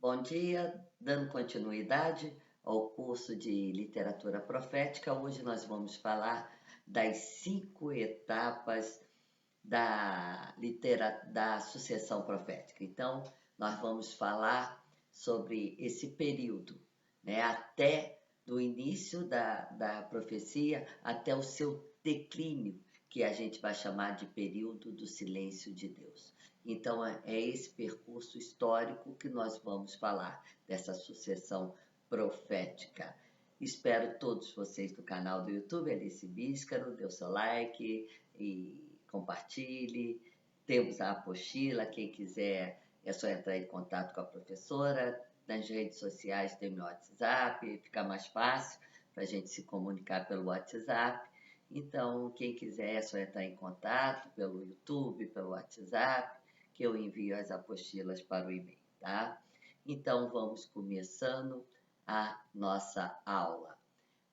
Bom dia, dando continuidade ao curso de literatura profética. Hoje nós vamos falar das 5 etapas da sucessão profética. Então, nós vamos falar sobre esse período, né, até do início da profecia até o seu declínio, que a gente vai chamar de período do silêncio de Deus. Então, é esse percurso histórico que nós vamos falar, dessa sucessão profética. Espero todos vocês do canal do YouTube, Alice Bíscaro, dê o seu like e compartilhe. Temos a apostila, quem quiser é só entrar em contato com a professora. Nas redes sociais tem meu WhatsApp, fica mais fácil para a gente se comunicar pelo WhatsApp. Então, quem quiser é só entrar em contato pelo YouTube, pelo WhatsApp, que eu envio as apostilas para o e-mail, tá? Então, vamos começando a nossa aula.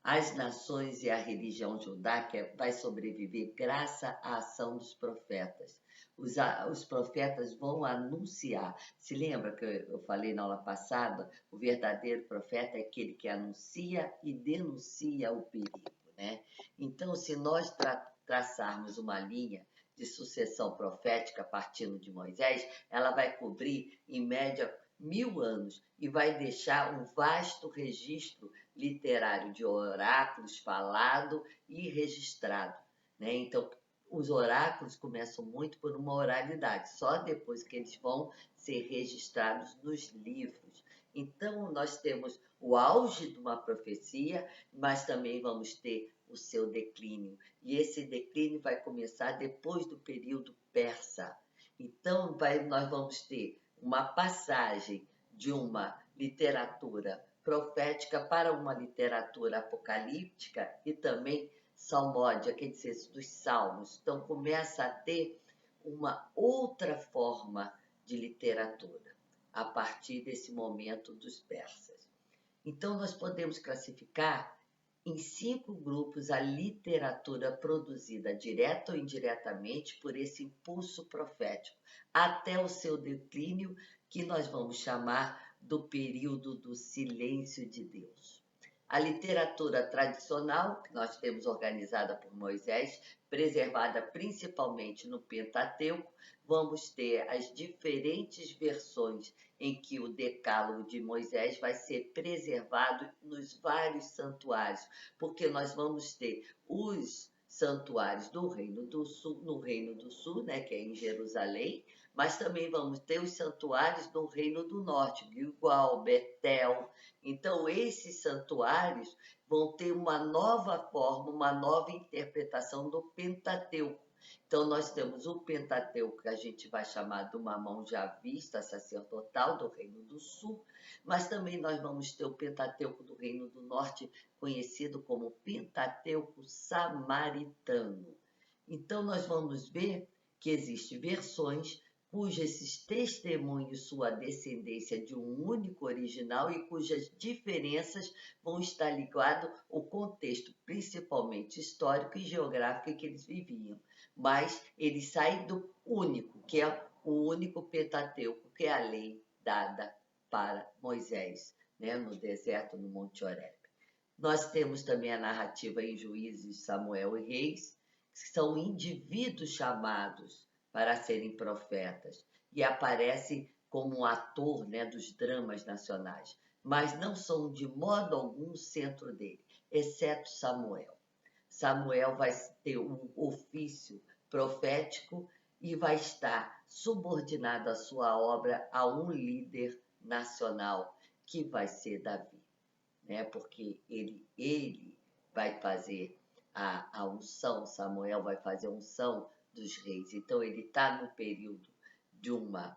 As nações e a religião judaica vai sobreviver graças à ação dos profetas. Os profetas vão anunciar. Se lembra que eu falei na aula passada? O verdadeiro profeta é aquele que anuncia e denuncia o perigo, né? Então, se nós traçarmos uma linha de sucessão profética partindo de Moisés, ela vai cobrir, em média, 1000 anos e vai deixar um vasto registro literário de oráculos falado e registrado, né? Então, os oráculos começam muito por uma oralidade, só depois que eles vão ser registrados nos livros. Então, nós temos o auge de uma profecia, mas também vamos ter o seu declínio. E esse declínio vai começar depois do período persa. Então, nós vamos ter uma passagem de uma literatura profética para uma literatura apocalíptica e também salmódia, quer dizer, dos salmos. Então, começa a ter uma outra forma de literatura a partir desse momento dos persas. Então, nós podemos classificar em 5 grupos a literatura produzida direta ou indiretamente por esse impulso profético, até o seu declínio, que nós vamos chamar do período do silêncio de Deus. A literatura tradicional, que nós temos organizada por Moisés, preservada principalmente no Pentateuco, vamos ter as diferentes versões em que o decálogo de Moisés vai ser preservado nos vários santuários, porque nós vamos ter os santuários do Reino do Sul, no Reino do Sul, né, que é em Jerusalém, mas também vamos ter os santuários do Reino do Norte, Gilgal, Betel. Então, esses santuários vão ter uma nova forma, uma nova interpretação do Pentateuco. Então, nós temos o Pentateuco, que a gente vai chamar de uma mão já vista sacerdotal do Reino do Sul, mas também nós vamos ter o Pentateuco do Reino do Norte, conhecido como Pentateuco Samaritano. Então, nós vamos ver que existem versões cujos testemunhos sua descendência de um único original e cujas diferenças vão estar ligadas ao contexto, principalmente histórico e geográfico em que eles viviam. Mas eles saem do único, que é o único Pentateuco, que é a lei dada para Moisés, né, no deserto, no Monte Horebe. Nós temos também a narrativa em Juízes, Samuel e Reis, que são indivíduos chamados para serem profetas e aparecem como um ator, né, dos dramas nacionais, mas não são de modo algum o centro dele, exceto Samuel. Samuel vai ter um ofício profético e vai estar subordinado a sua obra a um líder nacional, que vai ser Davi, né? Porque ele vai fazer a unção, Samuel vai fazer a unção dos reis. Então, ele está no período de uma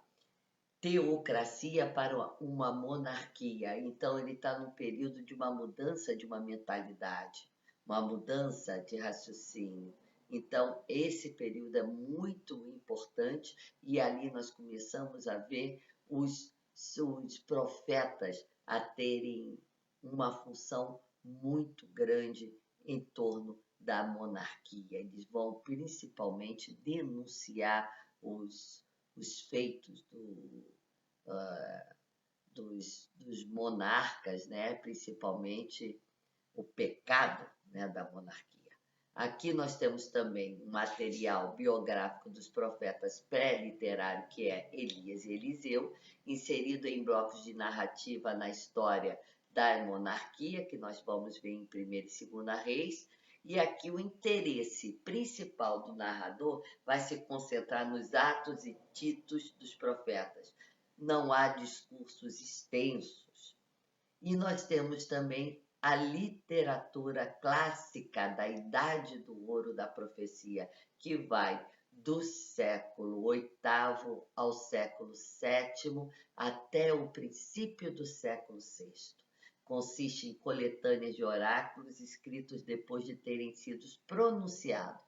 teocracia para uma monarquia. Então, ele está no período de uma mudança de uma mentalidade, uma mudança de raciocínio. Então, esse período é muito importante e ali nós começamos a ver os profetas a terem uma função muito grande em torno da monarquia. Eles vão principalmente denunciar os feitos dos monarcas, né? Principalmente o pecado, né, da monarquia. Aqui nós temos também um material biográfico dos profetas pré-literário, que é Elias e Eliseu, inserido em blocos de narrativa na história da monarquia, que nós vamos ver em 1ª e 2ª Reis. E aqui o interesse principal do narrador vai se concentrar nos atos e títulos dos profetas. Não há discursos extensos. E nós temos também a literatura clássica da Idade do Ouro da Profecia, que vai do século VIII ao século VII até o princípio do século VI. Consiste em coletâneas de oráculos escritos depois de terem sido pronunciados.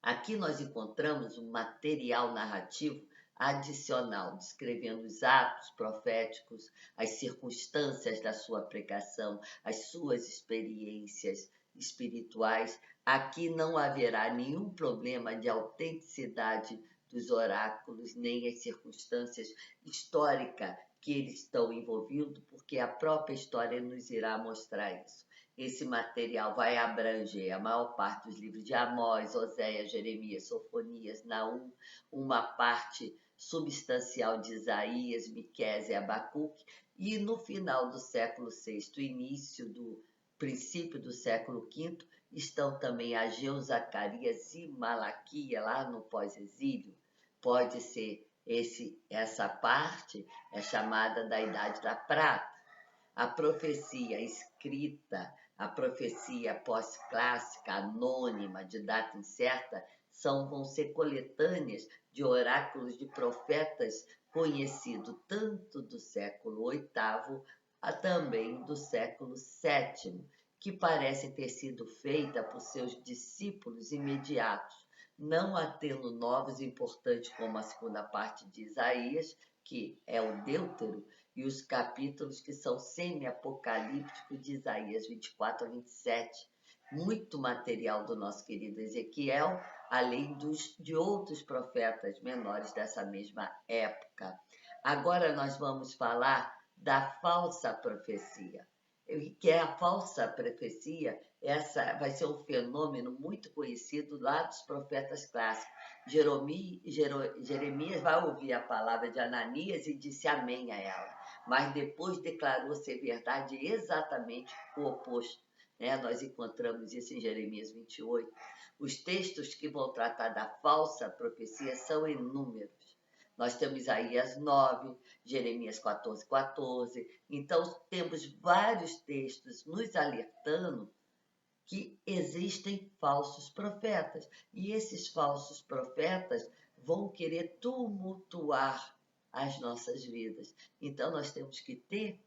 Aqui nós encontramos um material narrativo adicional, descrevendo os atos proféticos, as circunstâncias da sua pregação, as suas experiências espirituais. Aqui não haverá nenhum problema de autenticidade dos oráculos, nem as circunstâncias históricas que eles estão envolvidos, porque a própria história nos irá mostrar isso. Esse material vai abranger a maior parte dos livros de Amós, Oséias, Jeremias, Sofonias, Naum, uma parte substancial de Isaías, Miqueias e Abacuque, e no final do século VI, princípio do século V, estão também Ageu, Zacarias e Malaquia, lá no pós-exílio. Pode ser essa parte é chamada da Idade da Prata. A profecia escrita, a profecia pós-clássica, anônima, de data incerta, vão ser coletâneas de oráculos de profetas conhecidos tanto do século VIII a também do século VII, que parecem ter sido feitas por seus discípulos imediatos, não atendo novos importantes como a segunda parte de Isaías, que é o Deutero, e os capítulos que são semi-apocalípticos de Isaías 24 a 27. Muito material do nosso querido Ezequiel, além de outros profetas menores dessa mesma época. Agora nós vamos falar da falsa profecia. Que é a falsa profecia, essa vai ser um fenômeno muito conhecido lá dos profetas clássicos. Jeremias vai ouvir a palavra de Ananias e disse amém a ela, mas depois declarou ser verdade exatamente o oposto. Nós encontramos isso em Jeremias 28. Os textos que vão tratar da falsa profecia são inúmeros. Nós temos Isaías 9, Jeremias 14, 14. Então, temos vários textos nos alertando que existem falsos profetas. E esses falsos profetas vão querer tumultuar as nossas vidas. Então, nós temos que ter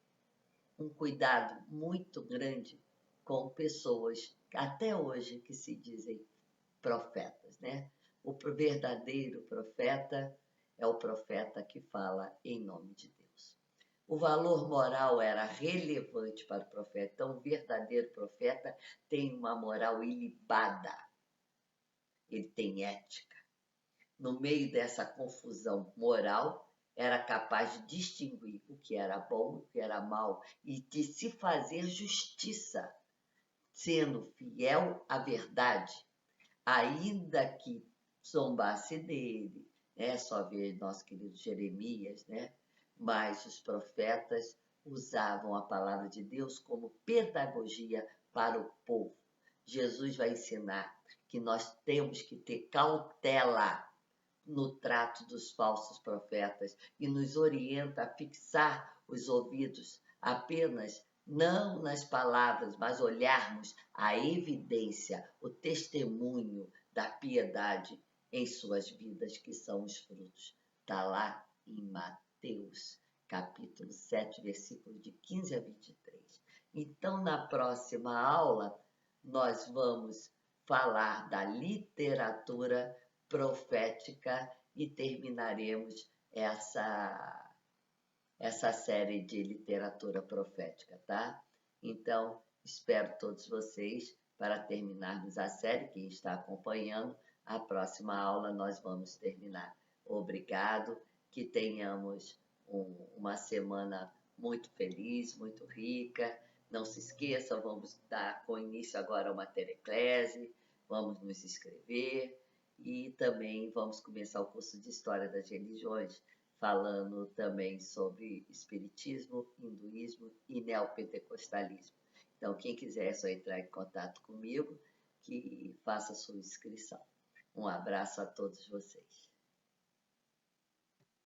um cuidado muito grande com pessoas, até hoje, que se dizem profetas, né? O verdadeiro profeta é o profeta que fala em nome de Deus. O valor moral era relevante para o profeta. Então, o verdadeiro profeta tem uma moral ilibada. Ele tem ética. No meio dessa confusão moral, era capaz de distinguir o que era bom, o que era mal, e de se fazer justiça, sendo fiel à verdade, ainda que zombasse dele, só ver nosso querido Jeremias, mas os profetas usavam a palavra de Deus como pedagogia para o povo. Jesus vai ensinar que nós temos que ter cautela no trato dos falsos profetas e nos orienta a fixar os ouvidos apenas não nas palavras, mas olharmos a evidência, o testemunho da piedade em suas vidas, que são os frutos. Está lá em Mateus, capítulo 7, versículo de 15 a 23. Então, na próxima aula, nós vamos falar da literatura profética e terminaremos essa série de literatura profética, tá? Então, espero todos vocês para terminarmos a série. Quem está acompanhando, a próxima aula nós vamos terminar. Obrigado, que tenhamos uma semana muito feliz, muito rica. Não se esqueça, vamos dar com início agora uma teleclese, vamos nos inscrever e também vamos começar o curso de História das Religiões, falando também sobre Espiritismo, Hinduísmo e Neopentecostalismo. Então, quem quiser é só entrar em contato comigo, que faça sua inscrição. Um abraço a todos vocês.